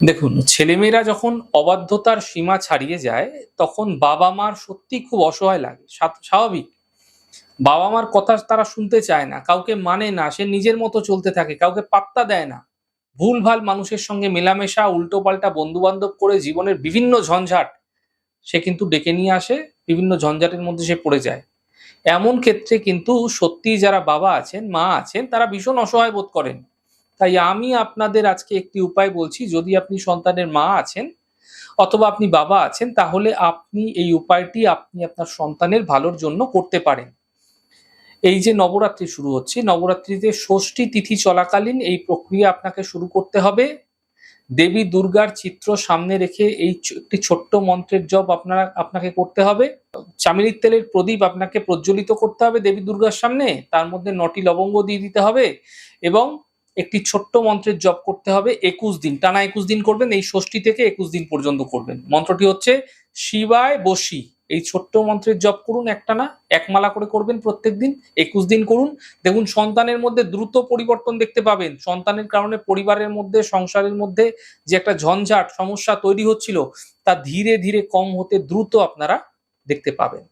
দেখুন, ছেলেমেয়েরা যখন অবাধ্যতার সীমা ছাড়িয়ে যায়, তখন বাবা-মার সত্যিই খুব অসহায় লাগে। স্বাভাবিক। বাবা-মার কথা তারা শুনতে চায় না, কাউকে মানে না, সে নিজের মতো চলতে থাকে, কাউকে পাত্তা দেয় না। ভুলভাল মানুষের সঙ্গে মেলামেশা, উল্টোপাল্টা বন্ধু-বান্ধব করে জীবনের বিভিন্ন ঝঞ্ঝাট সে কিন্তু ডেকে নিয়ে আসে, বিভিন্ন ঝঞ্ঝাটের মধ্যে সে পড়ে যায়। এমন ক্ষেত্রে কিন্তু সত্যিই যারা বাবা আছেন, মা আছেন, তারা ভীষণ অসহায় বোধ করেন। তাই আমি আপনাদের আজকে একটি উপায় বলছি, যদি আপনি সন্তানের মা আছেন অথবা আপনি বাবা আছেন, তাহলে আপনি এই উপায়টি আপনি আপনার সন্তানের ভালোর জন্য করতে পারেন। এই যে নবরাত্রি শুরু হচ্ছে, নবরাত্রিতে ষষ্ঠী তিথি চলাকালীন এই প্রক্রিয়া আপনাকে শুরু করতে হবে। দেবী দুর্গার চিত্র সামনে রেখে এই একটি ছোট্ট মন্ত্রের জপ আপনাকে করতে হবে। চামেলির তেলের প্রদীপ আপনাকে প্রজ্বলিত করতে হবে দেবী দুর্গার সামনে, তার মধ্যে ৯টি লবঙ্গ দিয়ে দিতে হবে এবং একটি ছোট্ট মন্ত্রের জপ করতে হবে ২১ দিন, টানা ২১ দিন করবেন, এই ষষ্ঠী থেকে ২১ দিন পর্যন্ত করবেন। মন্ত্রটি হচ্ছে শিবায় বসি। এই ছোট্ট মন্ত্রের জপ করুন একটানা, এক মালা করে করবেন প্রত্যেকদিন, ২১ দিন করুন। দেখুন সন্তানের মধ্যে দ্রুত পরিবর্তন দেখতে পাবেন। সন্তানের কারণে পরিবারের মধ্যে, সংসারের মধ্যে যে একটা ঝঞ্ঝাট, সমস্যা তৈরি হচ্ছিল, তা ধীরে ধীরে কম হতে দ্রুত আপনারা দেখতে পাবেন।